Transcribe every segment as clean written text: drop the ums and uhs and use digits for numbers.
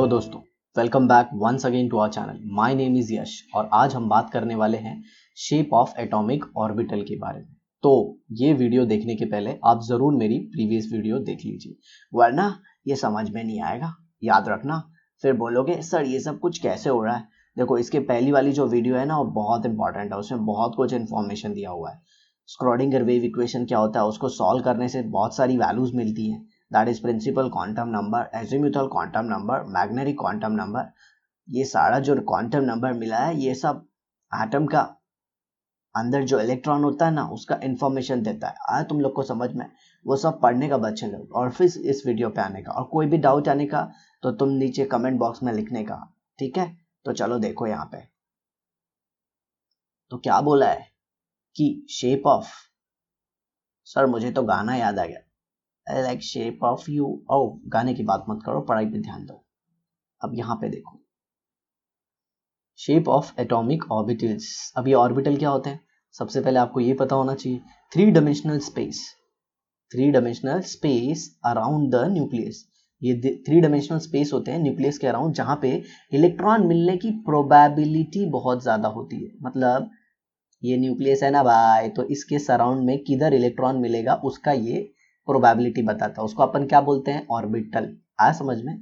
Hello दोस्तों, welcome back once again to our channel. My name is Yash और आज हम बात करने वाले हैं शेप ऑफ एटॉमिक ऑर्बिटल के बारे में। तो ये वीडियो देखने के पहले आप ज़रूर मेरी प्रीवियस वीडियो देख लीजिए, वरना ये समझ में नहीं आएगा। याद रखना, फिर बोलोगे सर ये सब कुछ कैसे हो रहा है। देखो, इसके पहली वाली जो वीडियो है ना, वो बहुत इंपॉर्टेंट है, उसमें बहुत कुछ इन्फॉर्मेशन दिया हुआ है। स्क्रोडिंगर वेव इक्वेशन क्या होता है, उसको सॉल्व करने से बहुत सारी वैल्यूज मिलती हैं। That is principal quantum number, azimuthal quantum number, magnetic quantum number. ये सारा जो क्वांटम नंबर मिला है, ये सब एटम का अंदर जो इलेक्ट्रॉन होता है ना, उसका इंफॉर्मेशन देता है। आया तुम लोग को समझ में? वो सब पढ़ने का बच्चे लोग, और फिर इस वीडियो पे आने का, और कोई भी डाउट आने का तो तुम नीचे कमेंट बॉक्स में लिखने का, ठीक है? तो चलो देखो यहाँ पे तो क्या बोला है कि शेप ऑफ, सर मुझे तो गाना याद आ गया, लाइक शेप ऑफ यू। ओ, गाने की बात मत करो, पढ़ाई पे ध्यान दो। अब यहाँ पे देखो, शेप ऑफ एटॉमिक ऑर्बिटल्स। अब ये ऑर्बिटल क्या होते हैं, सबसे पहले आपको ये पता होना चाहिए। Three dimensional space around the nucleus. ये थ्री डायमेंशनल स्पेस होते हैं न्यूक्लियस के अराउंड, जहाँ पे इलेक्ट्रॉन मिलने की प्रोबेबिलिटी बहुत ज्यादा होती है। मतलब ये न्यूक्लियस है ना भाई, तो इसके सराउंड में किधर इलेक्ट्रॉन मिलेगा उसका ये प्रोबेबिलिटी बताता है। उसको अपन क्या बोलते हैं? ऑर्बिटल। आया समझ में?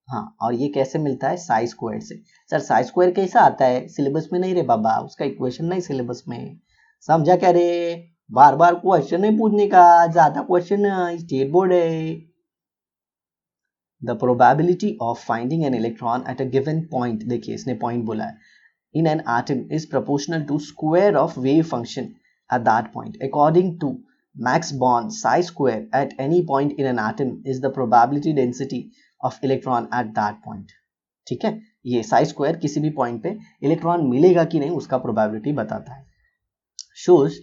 हाँ, और ये कैसे मिलता है? साई स्क्वायर से। सर साई स्क्वायर कैसा आता है? सिलेबस में नहीं रे बाबा, उसका इक्वेशन नहीं सिलेबस में। समझा क्या रे? बार बार क्वेश्चन नहीं पूछने का, ज्यादा क्वेश्चन स्टेट बोर्ड है। The probability of finding an electron at a given point, देखिए इसने पॉइंट बोला है, in an atom is proportional to square of wave function at that point. According to Max Born, psi square at any point in an atom is the probability density of electron at that point. ठीक है, ये psi square किसी भी point पे electron मिलेगा कि नहीं उसका प्रोबेबिलिटी बताता है। shows,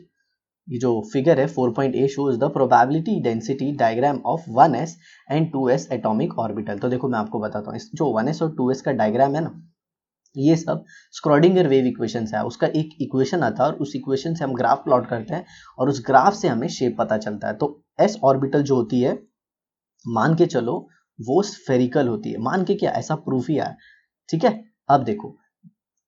ये जो फिगर है 4.a shows the probability density diagram of 1s and 2s atomic orbital। तो देखो मैं आपको बताता हूँ, जो 1s और 2s का डायग्राम है ना, ये सब स्क्रोडिंगर वेव इक्वेशन है। उसका एक इक्वेशन आता है और उस इक्वेशन से हम ग्राफ प्लॉट करते हैं और उस ग्राफ से हमें शेप पता चलता है। तो एस ऑर्बिटल जो होती है, मान के चलो वो स्फेरिकल होती है। मान के क्या, ऐसा प्रूफ ही है, ठीक है? अब देखो,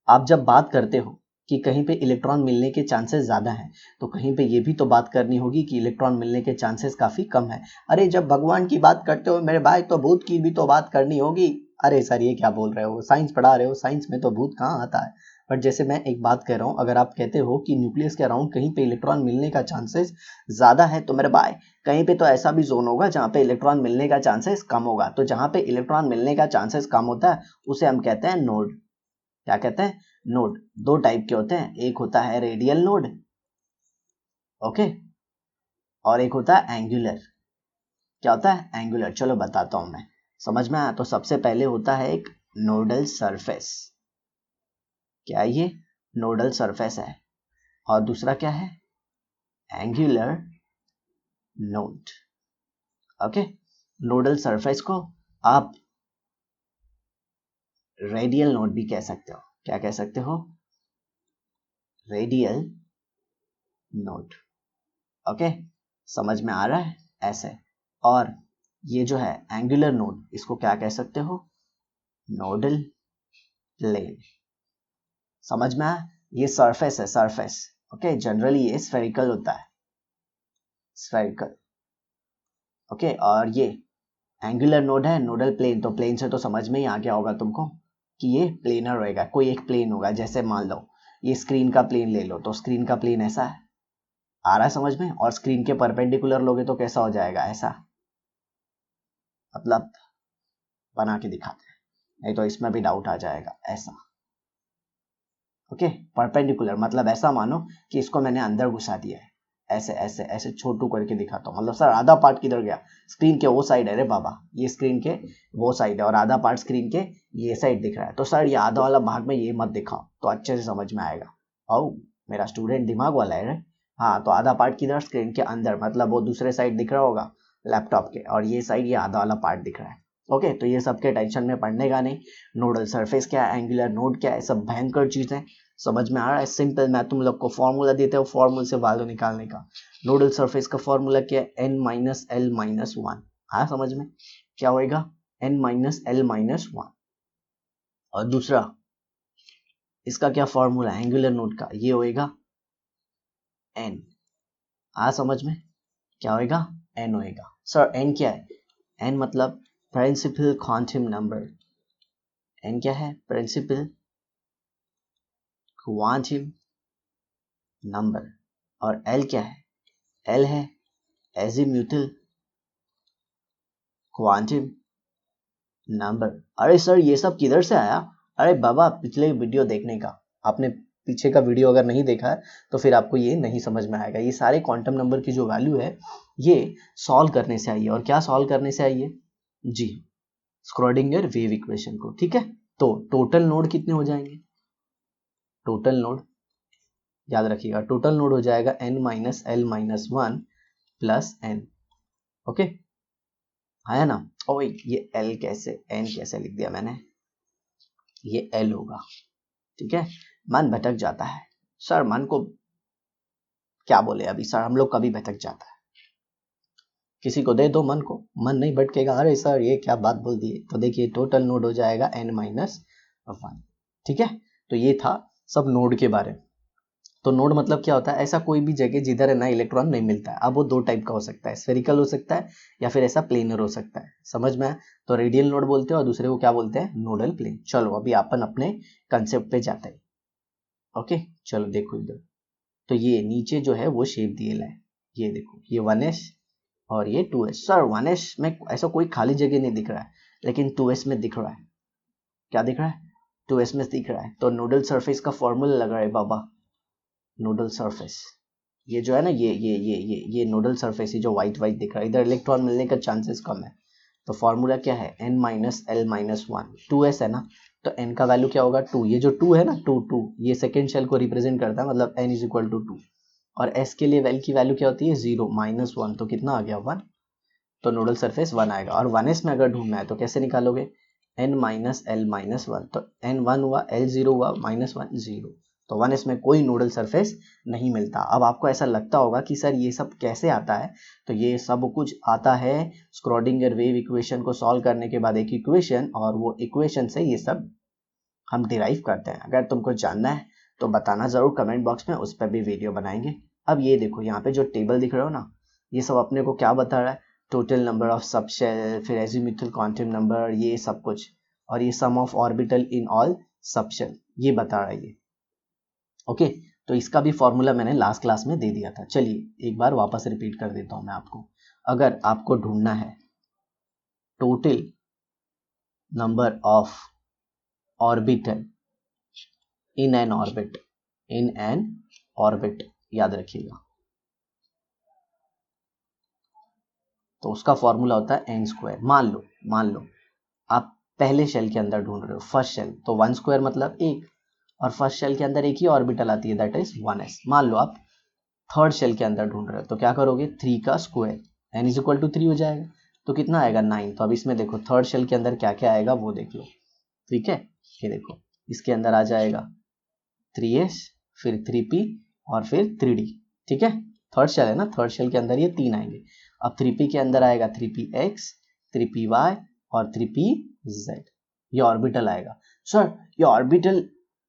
आप जब बात करते हो कि कहीं पे इलेक्ट्रॉन मिलने के चांसेस ज्यादा हैं, तो कहीं पे ये भी तो बात करनी होगी कि इलेक्ट्रॉन मिलने के चांसेस काफी कम है। अरे जब भगवान की बात करते हो मेरे भाई, तो भूत की भी तो बात करनी होगी। अरे सर ये क्या बोल रहे हो, साइंस पढ़ा रहे हो, साइंस में तो भूत कहाँ आता है। बट जैसे मैं एक बात कह रहा हूँ, अगर आप कहते हो कि न्यूक्लियस के अराउंड कहीं पे इलेक्ट्रॉन मिलने का चांसेस ज्यादा है, तो मेरे भाई कहीं पे तो ऐसा भी जोन होगा जहाँ पे इलेक्ट्रॉन मिलने का चांसेस कम होगा। तो जहाँ पे इलेक्ट्रॉन मिलने का चांसेस कम होता है उसे हम कहते हैं नोड। क्या कहते हैं? नोड। दो टाइप के होते हैं, एक होता है रेडियल नोड, ओके, और एक होता है एंगुलर। क्या होता है? एंगुलर। चलो बताता हूं मैं, समझ में आया? तो सबसे पहले होता है एक नोडल सरफेस। क्या ये? नोडल सरफेस है। और दूसरा क्या है? Angular node. Okay, nodal surface को आप रेडियल नोड भी कह सकते हो। क्या कह सकते हो? Radial node. ओके, समझ में आ रहा है? ऐसे। और ये जो है एंगुलर नोड, इसको क्या कह सकते हो? Nodal plane. समझ में आया? ये सरफेस है, सरफेस। ओके, जनरली ये स्फेरिकल होता है, स्फेरिकल। ओके, और ये एंगुलर नोड है, नोडल प्लेन। तो प्लेन से तो समझ में ही आ गया होगा तुमको कि ये प्लेनर रहेगा, कोई एक प्लेन होगा। जैसे मान लो ये स्क्रीन का प्लेन ले लो, तो स्क्रीन का प्लेन ऐसा है, आ रहा है समझ में? और स्क्रीन के परपेंडिकुलर लोगे तो कैसा हो जाएगा? ऐसा। मतलब बना के दिखाते हैं, नहीं तो इसमें भी डाउट आ जाएगा। ऐसा, ओके, परपेंडिकुलर मतलब ऐसा मानो कि इसको मैंने अंदर घुसा दिया है। ऐसे ऐसे ऐसे छोटू करके दिखाता हूँ। मतलब सर आधा पार्ट किधर गया? स्क्रीन के वो साइड है रे बाबा, ये स्क्रीन के वो साइड है और आधा पार्ट स्क्रीन के ये साइड दिख रहा है। तो सर ये आधा वाला भाग में ये मत दिखाओ, तो अच्छे से समझ में आएगा। ओ, मेरा स्टूडेंट दिमाग वाला है रे। हाँ, तो आधा पार्ट किधर? स्क्रीन के अंदर, मतलब वो दूसरे साइड दिख रहा होगा लैपटॉप के, और ये साइड, ये आधा वाला पार्ट दिख रहा है। ओके, तो ये सबके टेंशन में पड़ने का नहीं। नोडल सरफेस क्या है, एंगुलर नोड क्या है, सब भयंकर चीजें। समझ में आ रहा है? सिंपल, मैं तुम लोग को फॉर्मूला देते हो, फॉर्मूले से वैल्यू निकालने का। नोडल सरफेस का फॉर्मूला क्या है? n minus L minus one. हाँ समझ में? क्या होएगा? n minus L minus one. और दूसरा इसका क्या फॉर्मूला है एंगुलर नोड का, ये होएगा n। आ समझ में, क्या होएगा, n होएगा। सर n क्या है, n मतलब प्रिंसिपल क्वांटम नंबर, n क्या है, प्रिंसिपल क्वांटम नंबर। और l क्या है, l है एजीम्यूथल क्वांटम नंबर। अरे सर ये सब किधर से आया, अरे बाबा पिछले वीडियो देखने का, आपने पीछे का वीडियो अगर नहीं देखा है तो फिर आपको ये नहीं समझ में आएगा। ये सारे क्वांटम नंबर की जो वैल्यू है ये सॉल्व करने से आई है। और क्या सॉल्व करने से आई है जी, स्क्रोडिंगर वेव इक्वेशन को, ठीक है। तो टोटल नोड कितने हो जाएंगे, टोटल नोड याद रखिएगा, टोटल नोड हो जाएगा n minus L minus one plus n। Okay आया ना। ओ ये l कैसे, n कैसे लिख दिया मैंने, ये l होगा, ठीक है। मन भटक जाता है सर, मन को क्या बोले अभी सर, हम लोग कभी भटक जाता है, किसी को दे दो मन को, मन नहीं भटकेगा। अरे सर ये क्या बात बोल दिए। तो देखिए टोटल नोड हो जाएगा n माइनस वन, ठीक है। तो ये था सब नोड के बारे में। तो नोड मतलब क्या होता है, ऐसा कोई भी जगह जिधर है ना इलेक्ट्रॉन नहीं मिलता है। अब वो दो टाइप का हो सकता है, स्फेरिकल हो सकता है या फिर ऐसा प्लेनर हो सकता है, समझ में आया। तो रेडियल नोड बोलते हैं और दूसरे को क्या बोलते हैं, नोडल प्लेन। चलो अभी अपन अपने कंसेप्ट पे जाते हैं। ओके चलो देखो इधर, तो ये नीचे जो है वो शेप दिए है, ये देखो ये 1s और ये 2s। सर 1s में ऐसा कोई खाली जगह नहीं दिख रहा है, लेकिन 2s में दिख रहा है। क्या दिख रहा है, 2s में दिख रहा है। तो नोडल सरफेस का फॉर्मूला लगा है बाबा, नोडल सरफेस ये जो है ना, ये नोडल सरफेस, ये जो व्हाइट व्हाइट दिख रहा है, इधर इलेक्ट्रॉन मिलने का चांसेस कम है। तो फॉर्मूला क्या है, n minus L minus one, 2s है ना, तो n का वैल्यू क्या होगा 2, ये जो 2 है ना 2 ये सेकेंड शेल को रिप्रेजेंट करता है, मतलब n इज इक्वल टू 2। और s के लिए की वैल्यू क्या होती है 0 माइनस 1, तो कितना आ गया 1, तो नोडल सरफेस 1 आएगा। और 1s में अगर ढूंढना है तो कैसे निकालोगे, n minus L minus one, तो n 1 हुआ, l 0 हुआ, माइनस 1 0, तो 1s में कोई नोडल सरफेस नहीं मिलता। अब आपको ऐसा लगता होगा कि सर ये सब कैसे आता है, तो ये सब कुछ आता है स्क्रोडिंगर वेव इक्वेशन को सॉल्व करने के बाद एक इक्वेशन, और वो इक्वेशन से ये सब हम डिराइव करते हैं। अगर तुमको जानना है तो बताना जरूर कमेंट बॉक्स में, उस पर भी वीडियो बनाएंगे। अब ये देखो यहाँ पे जो टेबल दिख रहा हो ना, ये सब अपने को क्या बता रहा है, टोटल नंबर ऑफ सबशेल, फिर एजीम्यूथल क्वांटम नंबर, ये सब कुछ, और ये sum of orbital in all subshell, ये बता रहा है ये। ओके तो इसका भी फॉर्मूला मैंने लास्ट क्लास में दे दिया था। चलिए एक बार वापस रिपीट कर देता हूं मैं आपको। अगर आपको ढूंढना है total number of orbital in N orbit, in an orbit याद रखिएगा, तो उसका फॉर्मूला होता है एन स्क्वायर। मान लो आप पहले शेल के अंदर ढूंढ रहे हो, फर्स्ट शेल, तो 1 स्क्वायर मतलब 1, और फर्स्ट शेल के अंदर एक ही ऑर्बिटल आती है, दैट इज 1s। मान लो आप थर्ड शेल के अंदर ढूंढ रहे हो, तो क्या करोगे 3 का square, n is equal to 3 हो जाएगा, तो कितना आएगा 9। तो अब इसमें देखो थर्ड शेल के अंदर क्या क्या आएगा वो देख लो, ठीक है। ये देखो इसके अंदर आ जाएगा 3s, फिर 3p और फिर 3d, ठीक है। थर्ड शेल है ना, थर्ड शेल के अंदर ये 3 आएंगे। अब 3p के अंदर आएगा 3px, 3py और 3pz, ये ऑर्बिटल आएगा। सर ये ऑर्बिटल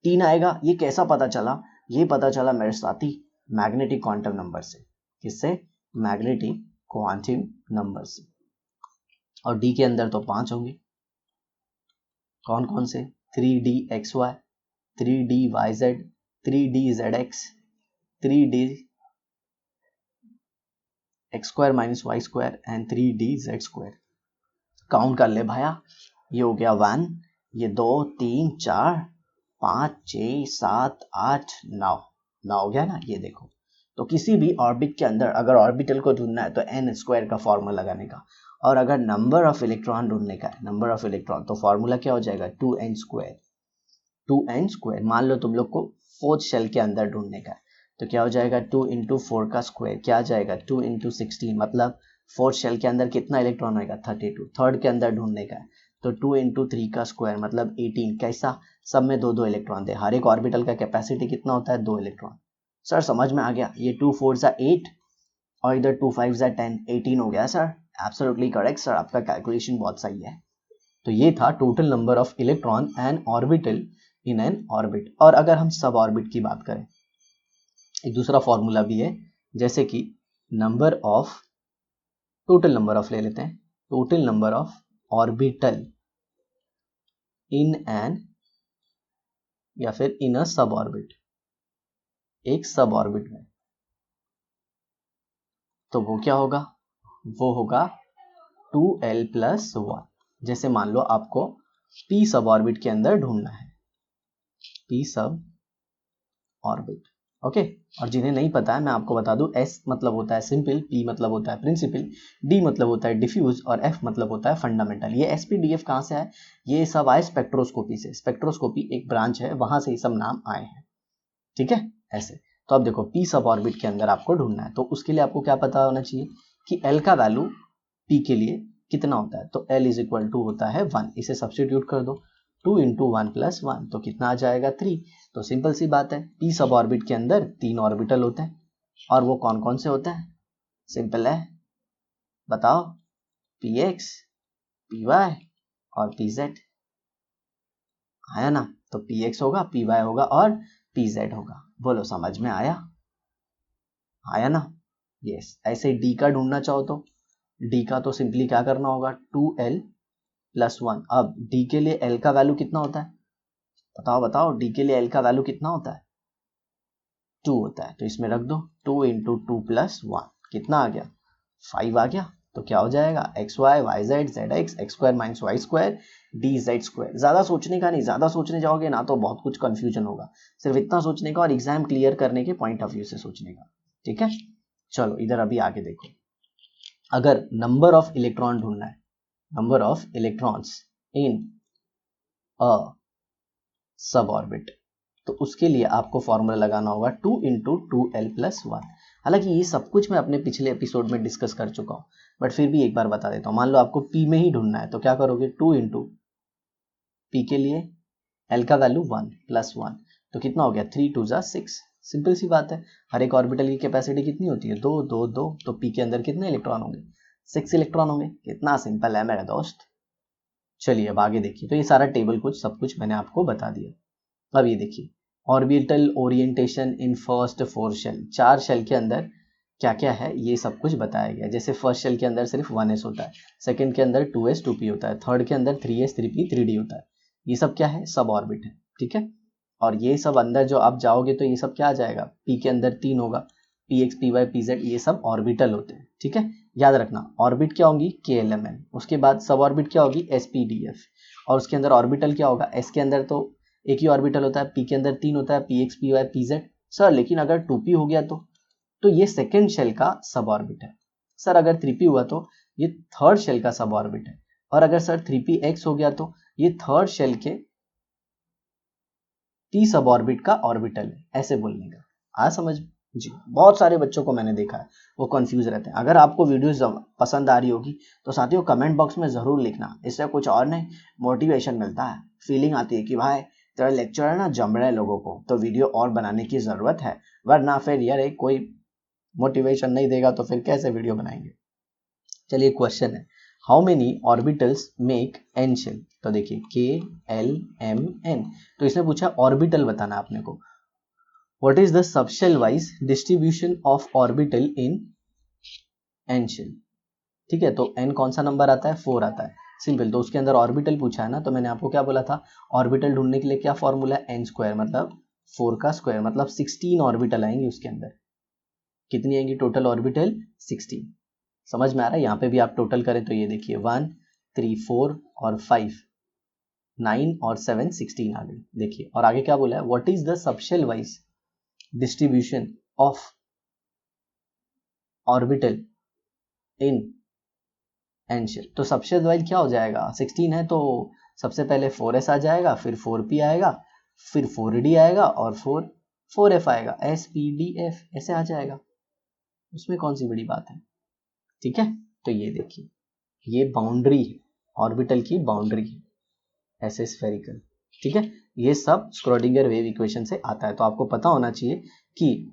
3 आएगा, ये कैसा पता चला, ये पता चला मेरे साथी मैग्नेटिक क्वांटम नंबर से। किससे, मैग्नेटिक क्वांटम नंबर से। और डी के अंदर तो 5 होंगे, कौन कौन से, 3dxy, 3dyz, 3dzx, 3d x square minus Y square and 3dz square. Count कर ले भाया, ये हो गया 1, ये 2 3 4 5 6 7 8 9, 9 हो गया ना। ये देखो, तो किसी भी ऑर्बिट के अंदर अगर ऑर्बिटल को ढूंढना है तो एन स्क्वायर का फॉर्मूला लगाने का, और अगर नंबर ऑफ इलेक्ट्रॉन ढूंढने का है, नंबर ऑफ इलेक्ट्रॉन, तो फॉर्मूला क्या हो जाएगा 2n स्क्वायर, 2n स्क्वायर। मान लो तुम लोग को फोर्थ शेल के अंदर ढूंढने का है, तो क्या हो जाएगा 2 इंटू 4 का स्क्वायर, क्या आ जाएगा 2 इंटू 16, मतलब फोर्थ शेल के अंदर कितना इलेक्ट्रॉन आएगा 32। थर्ड के अंदर ढूंढने का है तो 2 इंटू 3 का स्क्वायर मतलब 18। कैसा, सब में 2 2 इलेक्ट्रॉन थे, हर एक ऑर्बिटल का कैपेसिटी कितना होता है 2 इलेक्ट्रॉन। सर समझ में आ गया, ये 2 4 सा 8 और इधर 2 5 सा 10, 18 हो गया सर। एब्सोल्युटली करेक्ट सर, आपका कैलकुलेशन बहुत सही है। तो ये था total number of electron and orbital in N orbit. और अगर हम सब ऑर्बिट की बात करें, एक दूसरा फॉर्मूला भी है, जैसे कि number of, total number of ले लेते हैं, total number of orbital in N, या फिर इन अ सब ऑर्बिट, एक सब ऑर्बिट में, तो वो क्या होगा, वो होगा 2l+1। जैसे मान लो आपको p सब ऑर्बिट के अंदर ढूंढना है, p सब ऑर्बिट, ओके। और जिन्हें नहीं पता है मैं आपको बता दूं, s मतलब होता है सिंपल, p मतलब होता है प्रिंसिपल, d मतलब होता है डिफ्यूज और f मतलब होता है फंडामेंटल। ये spdf कहाँ से आए, ये सब आए स्पेक्ट्रोस्कोपी से। स्पेक्ट्रोस्कोपी एक ब्रांच है, वहां से ये सब नाम आए हैं, ठीक है। ऐसे तो अब देखो p सब ऑर्बिट के अंदर आपको ढूंढना है, तो उसके लिए आपको क्या पता होना चाहिए कि l का वैल्यू p के लिए कितना होता है, तो l = होता है 1। इसे सब्स्टिट्यूट कर दो, 2 × 1 + 1, तो कितना आ जाएगा 3। तो सिंपल सी बात है, p सब ऑर्बिट के अंदर 3 ऑर्बिटल होते हैं, और वो कौन कौन से होते हैं, सिंपल है, बताओ, px, py और pz, आया ना। तो px होगा, py होगा और pz होगा। बोलो समझ में आया, आया ना। यस। ऐसे d का ढूंढना चाहो तो d का तो सिंपली क्या करना होगा, 2l+1। अब d के लिए l का वैल्यू कितना होता है, बताओ बताओ, d के लिए l का वैल्यू कितना होता है, 2 होता है। तो इसमें रख दो 2 × 2 + 1, कितना आ गया, 5 आ गया। तो क्या हो जाएगा, xy, yz, zx, x² - y² dz²। ज्यादा सोचने का नहीं, ज्यादा सोचने जाओगे ना तो बहुत कुछ कंफ्यूजन होगा, सिर्फ इतना सोचने का और एग्जाम क्लियर करने के पॉइंट ऑफ व्यू से सोचने का, ठीक है। चलो इधर अभी आगे देखो, अगर नंबर ऑफ इलेक्ट्रॉन ढूंढना है, नंबर ऑफ इलेक्ट्रॉन्स इन अ सब ऑर्बिट, तो उसके लिए आपको फॉर्मूला लगाना होगा 2 × 2l+1। हालांकि ये सब कुछ मैं अपने पिछले एपिसोड में डिस्कस कर चुका हूँ, बट फिर भी एक बार बता देता हूँ। मान लो आपको p में ही ढूंढना है, तो क्या करोगे, 2 × p के लिए l का वैल्यू 1 + 1, तो कितना हो गया, 3 × 2 = 6। सिंपल सी बात है, हर एक ऑर्बिटल की कैपेसिटी कितनी होती है, 2 2 2, तो p के अंदर कितने इलेक्ट्रॉन होंगे, 6 इलेक्ट्रॉन होंगे। कितना सिंपल है मेरा दोस्त। चलिए अब आगे देखिए, तो ये सारा टेबल कुछ सब कुछ मैंने आपको बता दिया। अब ये देखिए, orbital orientation in first 4 shell, 4 shell के अंदर क्या क्या है ये सब कुछ बताया गया। जैसे फर्स्ट शेल के अंदर सिर्फ 1s होता है, सेकंड के अंदर 2s 2p होता है, थर्ड के अंदर 3s 3p 3d होता है। ये सब क्या है, सब ऑर्बिट है, ठीक है। और ये सब अंदर जो आप जाओगे तो ये सब क्या आ जाएगा, p के अंदर 3 होगा, px py pz, ये सब ऑर्बिटल होते हैं, ठीक है। याद रखना, ऑर्बिट क्या होगी, KLMN, उसके बाद सब ऑर्बिट क्या होगी, SPDF, और उसके अंदर ऑर्बिटल क्या होगा, s के अंदर तो एक ही ऑर्बिटल होता है, p के अंदर 3 होता है, px py pz। सर लेकिन अगर 2p हो गया तो ये सेकेंड शेल का सब ऑर्बिट है। सर अगर 3p हुआ तो ये थर्ड शेल का सब ऑर्बिट है। और अगर सर 3px हो गया तो ये थर्ड शेल के p सब ऑर्बिट का ऑर्बिटल है, ऐसे बोलने का। आ समझ जी। बहुत सारे बच्चों को मैंने देखा है वो कंफ्यूज रहते हैं। अगर आपको वीडियोस पसंद आ रही होगी तो साथियों कमेंट बॉक्स में जरूर लिखना, इससे कुछ और नहीं, मोटिवेशन मिलता है, फीलिंग आती है कि भाई तेरा लेक्चर ना जम रहा है लोगों को, तो वीडियो और बनाने की जरूरत है, वरना फिर यार कोई मोटिवेशन नहीं देगा तो फिर कैसे वीडियो बनाएंगे। चलिए क्वेश्चन है, how many orbitals make N shell, तो देखिए KLMN, तो इसने पूछा ऑर्बिटल बताना आपने को। What is the subshell wise distribution of orbital in N shell, ठीक है। तो n कौन सा नंबर आता है, 4 आता है, सिंपल। तो उसके अंदर ऑर्बिटल पूछा है ना, तो मैंने आपको क्या बोला था, ऑर्बिटल ढूंढने के लिए क्या फॉर्मूला है, n² मतलब 4 का स्क्वायर, मतलब 16 ऑर्बिटल आएंगे उसके अंदर। कितनी आएंगी टोटल ऑर्बिटल, 16। समझ में आ रहा है, यहाँ पे भी आप टोटल करें तो ये देखिए 1 3 4 और 5 9 और 7 16 आ गई, देखिए। और आगे क्या बोला है, what is the subshell wise distribution of orbital in N shell, तो सबशेल वाइज क्या हो जाएगा, 16 है तो सबसे पहले 4s आ जाएगा, फिर 4p आएगा, फिर 4d आएगा और 4f आएगा, SPDF ऐसे आ जाएगा। उसमें कौन सी बड़ी बात है, ठीक है। तो ये देखिए, ये बाउंड्री है, ऑर्बिटल की बाउंड्री है, ऐसे स्फेरिकल, ठीक है। ये सब स्क्रोडिंगर वेव इक्वेशन से आता है, तो आपको पता होना चाहिए कि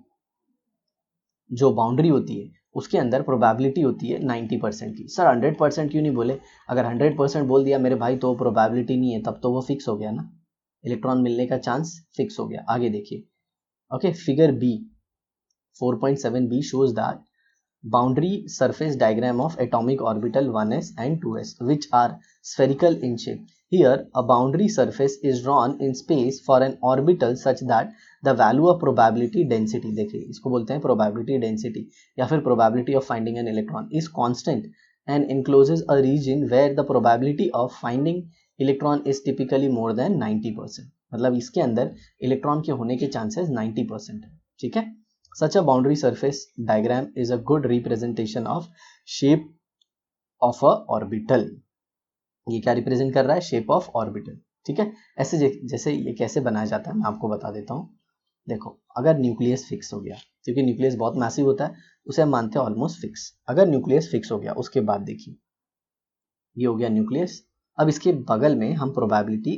जो बाउंड्री होती है उसके अंदर प्रोबेबिलिटी होती है 90% की। सर 100% क्यों नहीं बोले? अगर 100% बोल दिया मेरे भाई तो प्रोबेबिलिटी नहीं है, तब तो वो फिक्स हो गया ना, इलेक्ट्रॉन मिलने का चांस फिक्स हो गया। आगे देखिए, okay, figure B 4.7b shows that boundary surface diagram of atomic orbital 1s and 2s which are spherical in shape. Here a boundary surface is drawn in space for an orbital such that the value of probability density, देखिए इसको बोलते हैं probability density या फिर probability of finding an electron, is constant and encloses a region where the probability of finding electron is typically more than 90%। मतलब इसके अंदर electron के होने के चांसेस 90% है। ठीक है, such a boundary surface diagram is a good representation of shape of a orbital। ये क्या रिप्रेजेंट कर रहा है? Shape of orbital. ठीक है, ऐसे जैसे ये कैसे बनाया जाता है मैं आपको बता देता हूँ। देखो, अगर न्यूक्लियस फिक्स हो गया, क्योंकि न्यूक्लियस बहुत मैसिव होता है, उसे हम मानते हैं ऑलमोस्ट फिक्स। अगर न्यूक्लियस फिक्स हो गया, उसके बाद देखिए ये हो गया न्यूक्लियस। अब इसके बगल में हम प्रोबेबिलिटी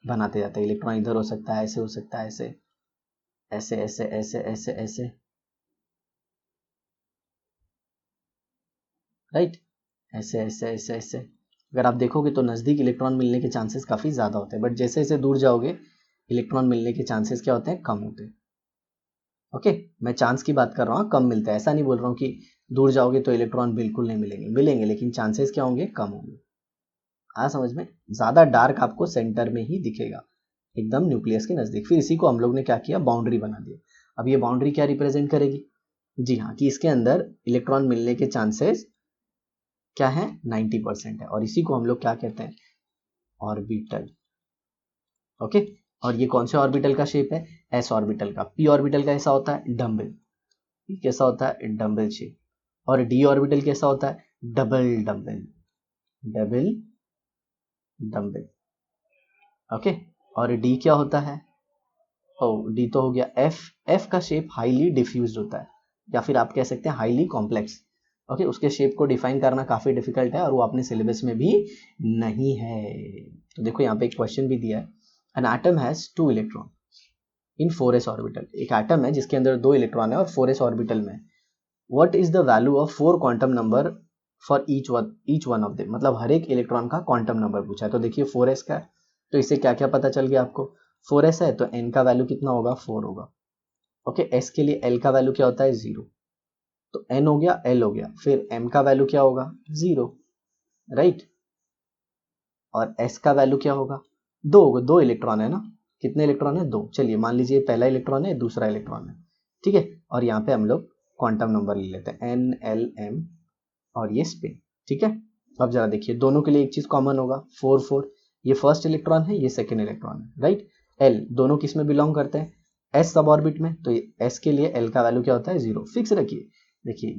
बनाते जाते हैं। इलेक्ट्रॉन इधर हो सकता है, ऐसे हो सकता है, ऐसे ऐसे ऐसे ऐसे ऐसे ऐसे, राइट, ऐसे ऐसे ऐसे ऐसे। अगर आप देखोगे तो नज़दीक इलेक्ट्रॉन मिलने के चांसेस काफ़ी ज़्यादा होते हैं, बट जैसे जैसे दूर जाओगे इलेक्ट्रॉन मिलने के चांसेस क्या होते हैं? कम होते हैं। ओके, मैं चांस की बात कर रहा हूँ, कम मिलता है। ऐसा नहीं बोल रहा हूँ कि दूर जाओगे तो इलेक्ट्रॉन बिल्कुल नहीं मिलेंगे, मिलेंगे, लेकिन चांसेस क्या होंगे? कम होंगे। हाँ, समझ में? ज़्यादा डार्क आपको सेंटर में ही दिखेगा, एकदम न्यूक्लियस के नज़दीक। फिर इसी को हम लोग ने क्या किया? बाउंड्री बना दिया। अब ये बाउंड्री क्या रिप्रेजेंट करेगी? जी हाँ, कि इसके अंदर इलेक्ट्रॉन मिलने के चांसेस क्या है? 90% है, और इसी को हम लोग क्या कहते हैं? ऑर्बिटल। ओके, और ये कौन से ऑर्बिटल का शेप है? एस ऑर्बिटल का। पी ऑर्बिटल का ऐसा होता है डम्बल, पी कैसा होता है? Dumbbell shape. और डी ऑर्बिटल कैसा होता है? Double dumbbell, double dumbbell. Okay, और डी क्या होता है? ओ, डी तो हो गया एफ। एफ का शेप हाईली डिफ्यूज होता है, या फिर आप कह सकते हैं हाईली कॉम्प्लेक्स। ओके, उसके शेप को डिफाइन करना काफी डिफिकल्ट है और वो अपने सिलेबस में भी नहीं है। तो देखो यहाँ पे एक क्वेश्चन भी दिया है, an atom has 2 electron in 4s orbital. एक एटम है जिसके अंदर 2 इलेक्ट्रॉन है और 4s ऑर्बिटल में। What is the value of 4 quantum number for each one of them. मतलब हर एक इलेक्ट्रॉन का क्वांटम नंबर पूछा है। तो देखिए 4s का है, तो इससे क्या क्या पता चल गया आपको? 4s है तो n का वैल्यू कितना होगा? 4 होगा। ओके, s के लिए l का वैल्यू क्या होता है? 0। तो n हो गया, l हो गया, फिर m का वैल्यू क्या होगा? 0, राइट। और s का वैल्यू क्या होगा? 2 होगा। 2 इलेक्ट्रॉन है ना, कितने इलेक्ट्रॉन है? 2। चलिए मान लीजिए पहला इलेक्ट्रॉन है, दूसरा इलेक्ट्रॉन है। ठीक है, और यहाँ पे हम लोग क्वांटम नंबर ले लेते हैं n, l, m, और ये स्पिन। ठीक है, अब जरा देखिए दोनों के लिए एक चीज कॉमन होगा, 4 4। ये फर्स्ट इलेक्ट्रॉन है, ये सेकेंड इलेक्ट्रॉन है, राइट। l दोनों किस में बिलोंग करते हैं? s सब ऑर्बिट में। तो s के लिए l का वैल्यू क्या होता है? 0 फिक्स रखिए। देखिए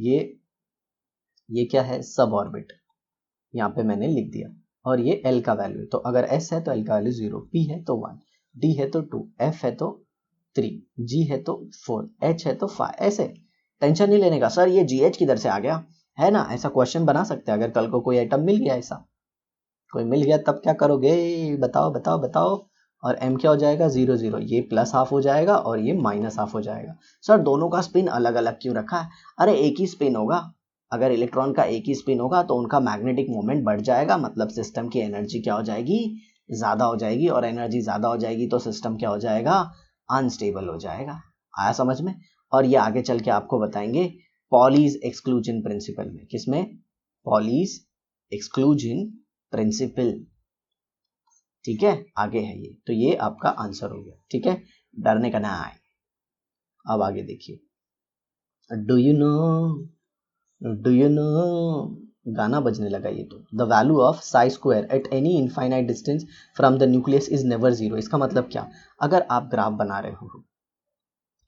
ये क्या है? सब ऑर्बिट, यहाँ पे मैंने लिख दिया, और ये l का वैल्यू है। तो अगर s है तो l का वैल्यू 0, p है तो 1, d है तो 2, f है तो 3, g है तो 4, h है तो 5। ऐसे टेंशन नहीं लेने का, सर ये gh किधर से आ गया, है ना? ऐसा क्वेश्चन बना सकते हैं। अगर कल को कोई आइटम मिल गया, ऐसा कोई मिल गया, तब क्या करोगे? बताओ बताओ बताओ। और m क्या हो जाएगा? 0 0। ये प्लस हाफ हो जाएगा और ये माइनस हाफ हो जाएगा। सर दोनों का स्पिन अलग अलग क्यों रखा है? अरे एक ही स्पिन होगा। अगर इलेक्ट्रॉन का एक ही स्पिन होगा तो उनका मैग्नेटिक मोमेंट बढ़ जाएगा, मतलब सिस्टम की एनर्जी क्या हो जाएगी? ज्यादा हो जाएगी, और एनर्जी ज्यादा हो जाएगी तो सिस्टम क्या हो जाएगा? अनस्टेबल हो जाएगा। आया समझ में? और ये आगे चल के आपको बताएंगे पॉलीज एक्सक्लूजन प्रिंसिपल में। किसमें? Pauli's exclusion principle. ठीक है, आगे है ये। तो ये आपका आंसर हो गया। ठीक है, डरने का ना है। अब आगे देखिए, डू यू नो गाना बजने लगा ये तो। The value of Sai square at any infinite distance from the nucleus is never 0। इसका मतलब क्या? अगर आप ग्राफ बना रहे हो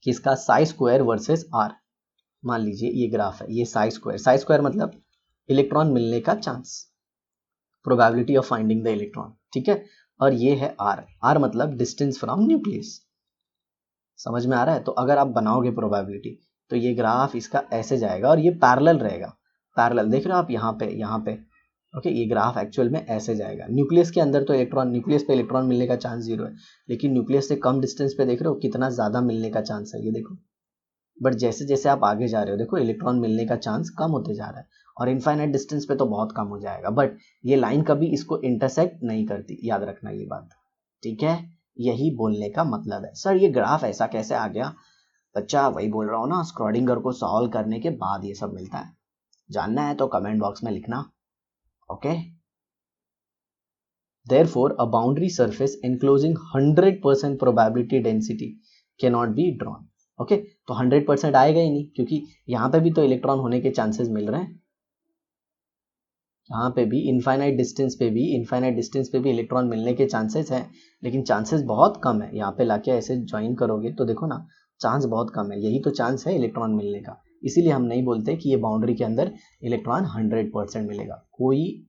किसका? Psi square versus R. मान लीजिए ये ग्राफ है, ये साई स्क्वायर मतलब इलेक्ट्रॉन मिलने का chance, probability of finding the electron. ठीक है, और ये है आर मतलब डिस्टेंस फ्रॉम न्यूक्लियस। समझ में आ रहा है? तो अगर आप बनाओगे प्रोबेबिलिटी तो ये ग्राफ इसका ऐसे जाएगा और ये पैरेलल रहेगा। पैरेलल देख रहे हो आप यहाँ पे। ओके, ये ग्राफ एक्चुअल में ऐसे जाएगा। न्यूक्लियस के अंदर तो न्यूक्लियस पे इलेक्ट्रॉन मिलने का चांस 0 है, लेकिन न्यूक्लियस से कम डिस्टेंस पे देख रहे हो कितना ज्यादा मिलने का चांस है। ये देखो बट जैसे जैसे आप आगे जा रहे हो देखो इलेक्ट्रॉन मिलने का चांस कम होते जा रहा है, और इनफाइनाइट डिस्टेंस पे तो बहुत कम हो जाएगा, बट ये लाइन कभी इसको इंटरसेक्ट नहीं करती, याद रखना ये बात, ठीक है। यही बोलने का मतलब है। सर ये ग्राफ ऐसा कैसे आ गया? बच्चा वही बोल रहा हूँ ना, स्क्रॉडिंगर को सॉल्व करने के बाद ये सब मिलता है। जानना है तो कमेंट बॉक्स में लिखना, okay. Therefore, a boundary surface enclosing 100% probability density cannot be drawn. Okay तो 100% आएगा ही नहीं, क्योंकि यहाँ पे भी तो इलेक्ट्रॉन होने के चांसेस मिल रहे हैं, यहाँ पे भी इनफाइनाइट डिस्टेंस पे भी इलेक्ट्रॉन मिलने के चांसेस हैं, लेकिन चांसेस बहुत कम है। यहाँ पे लाके ऐसे ज्वाइन करोगे तो देखो ना, चांस बहुत कम है, यही तो चांस है इलेक्ट्रॉन मिलने का। इसीलिए हम नहीं बोलते कि ये बाउंड्री के अंदर इलेक्ट्रॉन 100% मिलेगा। कोई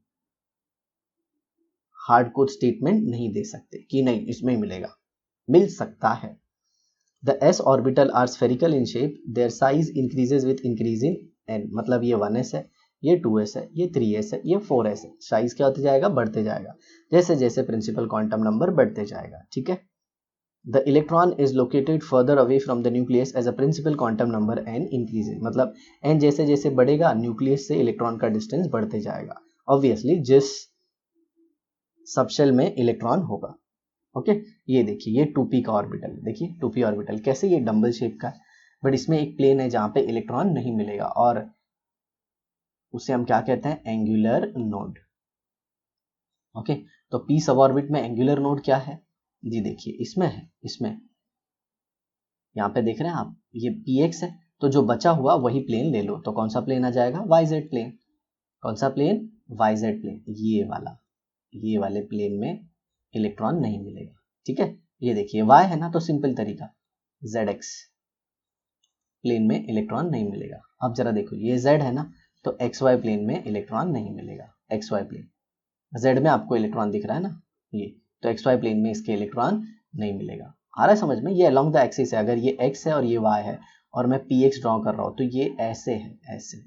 हार्डकोर स्टेटमेंट नहीं दे सकते कि नहीं इसमें मिलेगा, मिल सकता है। The s orbital are spherical in shape, their size increases with increase in n, मतलब ये 1s है, ये 2s है, ये 3s है, ये 4s है। साइज क्या होते जाएगा? बढ़ते जाएगा, जैसे जैसे प्रिंसिपल क्वांटम नंबर बढ़ते जाएगा, ठीक है। The electron is located further away from the nucleus as a principal quantum number n increases, मतलब n जैसे जैसे बढ़ेगा न्यूक्लियस से इलेक्ट्रॉन का डिस्टेंस बढ़ते जाएगा, ऑब्वियसली जिस सबशेल में इलेक्ट्रॉन होगा, ओके। ये देखिए ये 2p का ऑर्बिटल, देखिए 2p ऑर्बिटल कैसे, ये डंबल शेप का है, बट इसमें एक प्लेन है जहां पे इलेक्ट्रॉन नहीं मिलेगा, और उसे हम क्या कहते हैं? Angular node, okay. तो p सब ऑर्बिट में एंगुलर नोड क्या है जी? देखिए इसमें है, इसमें यहाँ पे देख रहे हैं आप, ये px है, तो जो बचा हुआ वही प्लेन ले लो, तो कौन सा प्लेन आ जाएगा? yz plane. कौन सा प्लेन? yz प्लेन, ये वाला, ये वाले प्लेन में इलेक्ट्रॉन नहीं मिलेगा, ठीक है। ये देखिए y है ना, तो सिंपल तरीका, zx प्लेन में इलेक्ट्रॉन नहीं मिलेगा। अब जरा देखो ये z है ना, तो xy प्लेन में इलेक्ट्रॉन नहीं मिलेगा, xy प्लेन, z में आपको इलेक्ट्रॉन दिख रहा है ना ये, तो xy प्लेन में इसके इलेक्ट्रॉन नहीं मिलेगा। आ रहा है समझ में? ये अलोंग द एक्सिस है, अगर ये x है और ये y है और मैं px ड्रॉ कर रहा हूँ तो ये ऐसे है, ऐसे,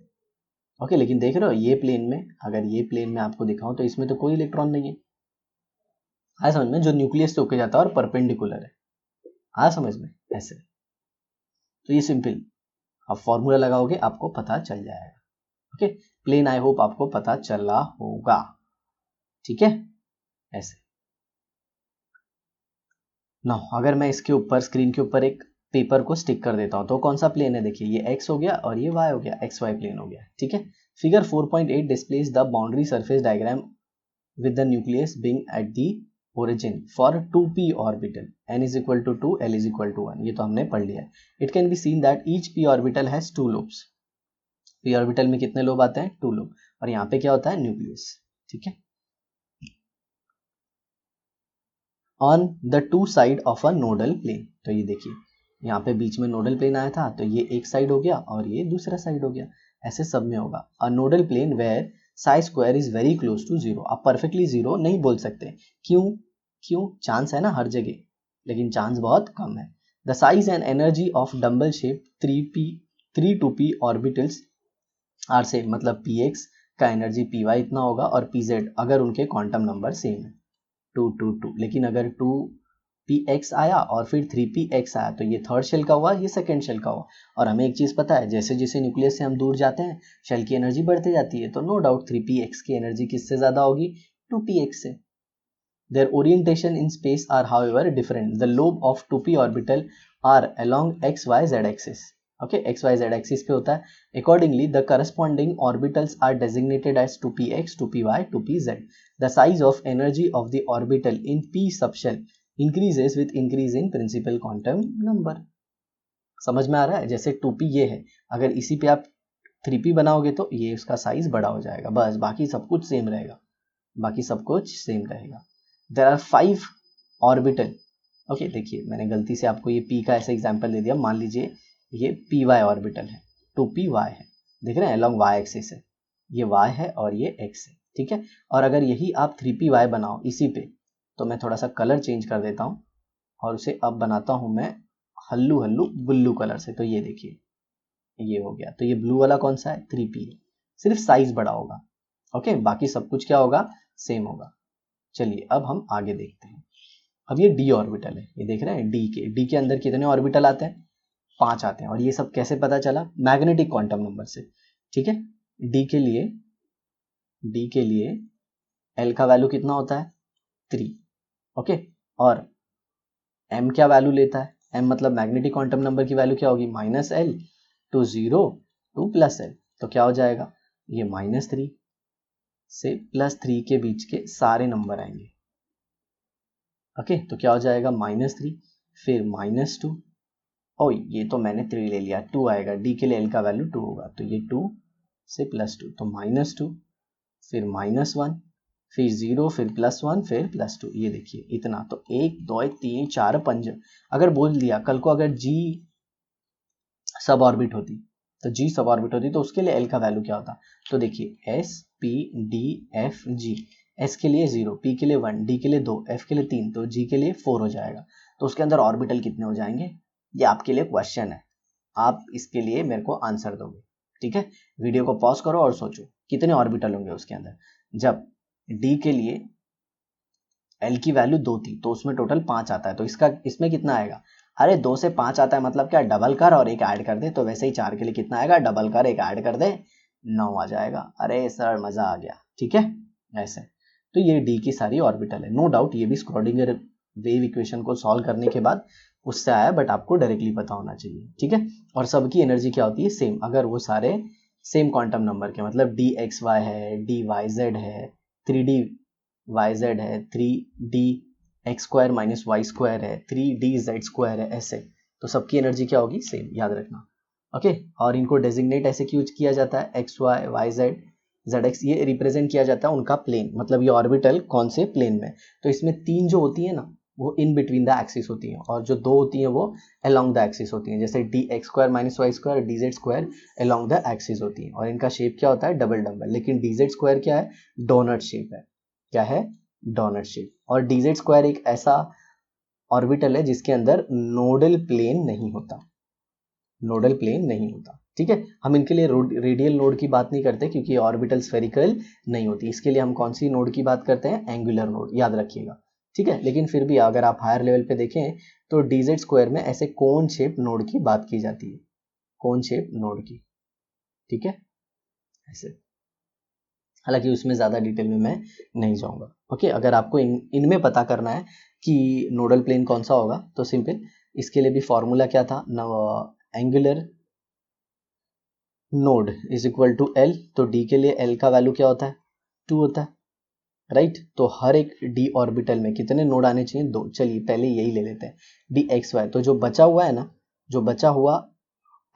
ओके। लेकिन देख रहे हो ये प्लेन में, अगर ये प्लेन में आपको दिखाऊं तो इसमें तो कोई इलेक्ट्रॉन नहीं है। आया समझ में? जो न्यूक्लियस से होके जाता है और परपेंडिकुलर है, आया समझ में? ऐसे, तो ये सिंपल, आप फॉर्मूला लगाओगे आपको पता चल जाएगा, ओके। प्लेन आई होप आपको पता चला होगा, ठीक है। ऐसे ना, अगर मैं इसके ऊपर स्क्रीन के ऊपर एक पेपर को स्टिक कर देता हूं तो कौन सा प्लेन है? देखिए ये x हो गया और ये y हो गया, xy प्लेन हो गया, ठीक है। Figure 4.8 displace the boundary surface diagram with the nucleus being at the origin for 2p orbital, n is equal to 2, l is equal to 1, ये तो हमने पढ़ लिया है। It can be seen that each p orbital has 2 lobes, p orbital में कितने lobe आते हैं? 2 लोब, और यहाँ पे क्या होता है? न्यूक्लियस, ठीक है। On the two side of a nodal plane, तो ये देखिए यहाँ पे बीच में नोडल प्लेन आया था, तो ये एक साइड हो गया और ये दूसरा साइड हो गया, ऐसे सब में होगा। A nodal plane where psi square is very close to zero, आप परफेक्टली जीरो नहीं बोल सकते, क्यों? क्यों? चांस है ना हर जगह, लेकिन चांस बहुत कम है। The size and energy of dumbbell shape 3 2p orbitals are same, मतलब px का एनर्जी py इतना होगा और pz अगर उनके क्वांटम नंबर सेम है 2 2 2, लेकिन अगर 2px आया और फिर 3px आया तो ये थर्ड शेल का हुआ, ये सेकंड शेल का हुआ। और हमें एक चीज पता है, जैसे जैसे न्यूक्लियस से हम दूर जाते हैं शेल की एनर्जी बढ़ती जाती है, तो नो डाउट 3px की एनर्जी किससे ज्यादा होगी? 2px से। Their orientation in space are however different. The lobe of 2p orbital are along xyz axis. Okay, xyz axis पे होता है। Accordingly, the corresponding orbitals are designated as 2px, 2py, 2pz. The size of energy of the orbital in p subshell increases with increase in principal quantum number. समझ में आ रहा है? जैसे 2p ये है, अगर इसी पे आप 3p बनाओगे तो ये उसका साइज बड़ा हो जाएगा, बस बाकी सब कुछ सेम रहेगा, बाकी सब कुछ सेम रहेगा। There are 5 orbital, okay. देखिए मैंने गलती से आपको ये p का ऐसा एग्जांपल दे दिया, मान लीजिए ये py ऑर्बिटल है, 2py है, देख रहे हैं along y एक्सिस है, ये y है और ये x है, ठीक है। और अगर यही आप 3py बनाओ इसी पे, तो मैं थोड़ा सा कलर चेंज कर देता हूँ और उसे अब बनाता हूँ मैं हल्लू हल्लू ब्लू कलर से, तो ये देखिए ये हो गया। तो ये ब्लू वाला कौन सा है? 3p है, सिर्फ साइज बड़ा होगा, ओके। बाकी सब कुछ क्या होगा? सेम होगा। चलिए अब हम आगे देखते हैं। अब ये d ऑर्बिटल है, ये देख रहे हैं d के अंदर कितने ऑर्बिटल आते हैं? 5 आते हैं। और ये सब कैसे पता चला? मैग्नेटिक क्वांटम नंबर से, ठीक है। डी के लिए एल का वैल्यू कितना होता है? 3, ओके। और एम क्या वैल्यू लेता है? एम मतलब मैग्नेटिक क्वांटम नंबर की वैल्यू क्या होगी? -L to 0 to +L। तो क्या हो जाएगा? ये -3 से +3 के बीच के सारे नंबर आएंगे, ओके। तो क्या हो जाएगा? -3 फिर -2, ओ ये तो मैंने 3 ले लिया, 2 आएगा। डी के लिए एल का वैल्यू 2 होगा, तो ये 2 से +2, तो -2 फिर -1 फिर 0 फिर +1 फिर +2। ये देखिए इतना, तो 1 2 3 4 5। अगर बोल दिया कल को अगर जी सब ऑर्बिट होती, तो उसके लिए एल का वैल्यू क्या होता? तो देखिए S P D F G, S के लिए 0, पी के लिए 1, डी के लिए 2, एफ के लिए 3, तो जी के लिए 4 हो जाएगा। तो उसके अंदर ऑर्बिटल कितने हो जाएंगे? ये आपके लिए क्वेश्चन है, आप इसके लिए मेरे को आंसर दोगे, ठीक है। वीडियो को पॉज करो और सोचो कितने ऑर्बिटल होंगे उसके अंदर। जब डी के लिए एल की वैल्यू 2 थी तो उसमें टोटल 5 आता है, तो इसमें कितना आएगा? अरे 2 से 5 आता है मतलब क्या? डबल कर और एक ऐड कर दे। तो वैसे ही 4 के लिए कितना आएगा? डबल कर एक ऐड कर दे, 9 आ जाएगा। अरे सर मजा आ गया, ठीक है। ऐसे तो ये डी की सारी ऑर्बिटल है। नो डाउट ये भी स्क्रोडिंगर वेव इक्वेशन को सॉल्व करने के बाद उससे आया, बट आपको डायरेक्टली पता होना चाहिए, ठीक है। और सबकी एनर्जी क्या होती है? सेम, अगर वो सारे सेम क्वांटम नंबर के, मतलब डी एक्स वाई है, डी वाई जेड है, 3D YZ है, 3D x² - y² है, 3D z² है, ऐसे। तो सबकी एनर्जी क्या होगी? सेम, याद रखना, ओके। और इनको डेजिग्नेट ऐसे क्यों किया जाता है? x y y z z x, ये रिप्रेजेंट किया जाता है उनका प्लेन, मतलब ये ऑर्बिटल कौन से प्लेन में। तो इसमें 3 जो होती है ना वो इन बिटवीन द एक्सिस होती हैं, और जो 2 होती हैं वो अलोंग द एक्सिस होती हैं, जैसे dx² - y² dz² along the axis होती हैं। और इनका शेप क्या होता है? Double double. लेकिन dz² क्या है? डोनट शेप है। क्या है? Donut shape. और dz² एक ऐसा ऑर्बिटल है जिसके अंदर नोडल प्लेन नहीं होता, ठीक है। हम इनके लिए रेडियल नोड की बात नहीं करते क्योंकि ऑर्बिटल स्फेरिकल नहीं होती। इसके लिए हम कौन सी नोड की बात करते हैं? एंगुलर नोड, याद रखिएगा, ठीक है। लेकिन फिर भी अगर आप हायर लेवल पे देखें तो dz² में ऐसे कोन शेप नोड की बात की जाती है, कोन शेप नोड की, ठीक है, ऐसे। हालांकि उसमें ज़्यादा डिटेल में मैं नहीं जाऊंगा, ओके। अगर आपको इनमें पता करना है कि नोडल प्लेन कौन सा होगा तो सिंपल, इसके लिए भी फॉर्मूला क्या था? Angular node is equal to L. तो डी के लिए एल का वैल्यू क्या होता है? 2 होता है, राइट। तो हर एक डी ऑर्बिटल में कितने नोड आने चाहिए? 2। चलिए पहले यही ले लेते हैं, डी एक्स वाई। तो जो बचा हुआ है ना, जो बचा हुआ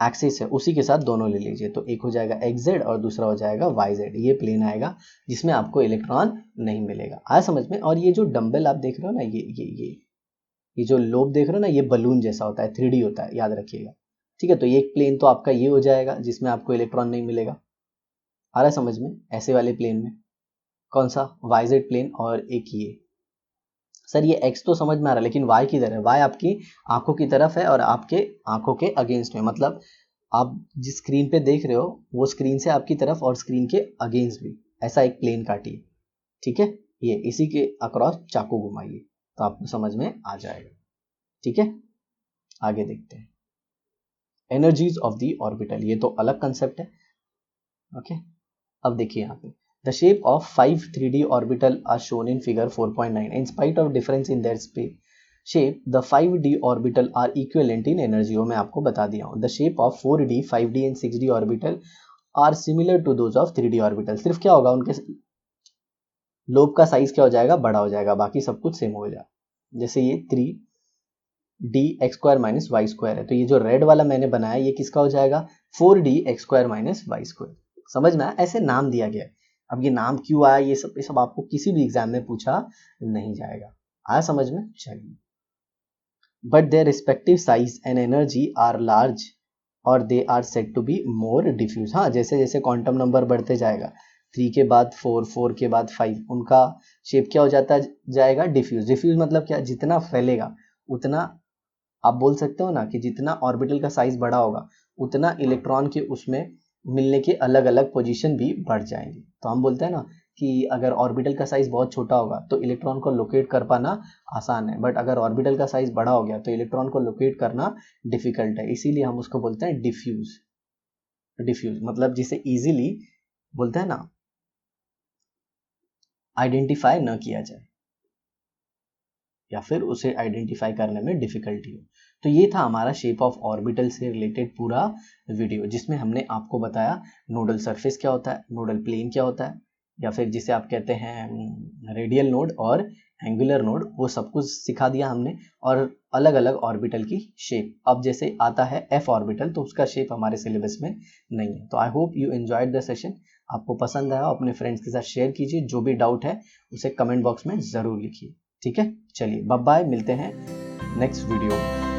एक्सिस है उसी के साथ दोनों ले लीजिए, तो एक हो जाएगा XZ और दूसरा हो जाएगा YZ। ये प्लेन आएगा जिसमें आपको इलेक्ट्रॉन नहीं मिलेगा। आया समझ में? और ये जो डंबल आप देख रहे हो ना, ये जो लोब देख रहे हो ना, ये बलून जैसा होता है, 3D होता है, याद रखिएगा, ठीक है। तो एक प्लेन तो आपका ये हो जाएगा जिसमें आपको इलेक्ट्रॉन नहीं मिलेगा। आ रहा है समझ में? ऐसे वाले प्लेन में कौन सा? YZ plane. और एक ये, सर ये x तो समझ में आ रहा है, लेकिन y किधर है? y आपकी आंखों की तरफ है और आपके आंखों के अगेंस्ट में, मतलब आप जिस स्क्रीन पे देख रहे हो वो स्क्रीन से आपकी तरफ और स्क्रीन के अगेंस्ट भी, ऐसा एक प्लेन काटिए, ठीक है। ये इसी के अक्रॉस चाकू घुमाइए तो आपको समझ में आ जाएगा, ठीक है। आगे देखते हैं एनर्जीज ऑफ द ऑर्बिटल, ये तो अलग कंसेप्ट है, ओके। अब देखिए यहाँ पे the shape of 5 3D orbital are shown in figure 4.9. In spite of difference in their shape, the 5D orbital are equivalent in energy. वो मैं आपको बता दिया हूँ। The shape of 4D, 5D and 6D orbital are similar to those of 3D orbital. सिर्फ क्या होगा? उनके लोब का साइज क्या हो जाएगा? बड़ा हो जाएगा, बाकी सब कुछ सेम हो जाएगा। जैसे ये 3D x² - y² है, तो ये जो रेड वाला मैंने बनाया ये किसका हो जाएगा? 4D x² - y²। समझ में आया? ऐसे नाम दिया गया है। अब ये नाम क्यों आया, ये सब आपको किसी भी एग्जाम में पूछा नहीं जाएगा। आया समझ में? चलिए। But their respective size and energy are large और they are said to be more diffuse. हाँ, जैसे जैसे क्वांटम नंबर बढ़ते जाएगा, 3 के बाद 4, 4 के बाद 5, उनका शेप क्या हो जाता जाएगा? डिफ्यूज। डिफ्यूज मतलब क्या? जितना फैलेगा उतना, आप बोल सकते हो ना कि जितना ऑर्बिटल का साइज बड़ा होगा उतना इलेक्ट्रॉन के उसमें मिलने के अलग अलग पोजीशन भी बढ़ जाएंगे। तो हम बोलते हैं ना कि अगर ऑर्बिटल का साइज बहुत छोटा होगा तो इलेक्ट्रॉन को लोकेट कर पाना आसान है, बट अगर ऑर्बिटल का साइज बड़ा हो गया तो इलेक्ट्रॉन को लोकेट करना डिफिकल्ट है, इसीलिए हम उसको बोलते हैं डिफ्यूज। डिफ्यूज मतलब जिसे इजीली बोलते हैं ना आइडेंटिफाई न किया जाए या फिर उसे आइडेंटिफाई करने में डिफिकल्टी हो। तो ये था हमारा शेप ऑफ ऑर्बिटल से रिलेटेड पूरा वीडियो, जिसमें हमने आपको बताया नोडल सरफेस क्या होता है, नोडल प्लेन क्या होता है, या फिर जिसे आप कहते हैं रेडियल नोड और एंगुलर नोड, वो सब कुछ सिखा दिया हमने, और अलग अलग ऑर्बिटल की शेप। अब जैसे आता है एफ ऑर्बिटल तो उसका शेप हमारे सिलेबस में नहीं है। तो I hope you enjoyed the session, आपको पसंद आया, अपने फ्रेंड्स के साथ शेयर कीजिए, जो भी डाउट है उसे कमेंट बॉक्स में ज़रूर लिखिए। ठीक है, चलिए बाय बाय, मिलते हैं नेक्स्ट वीडियो में।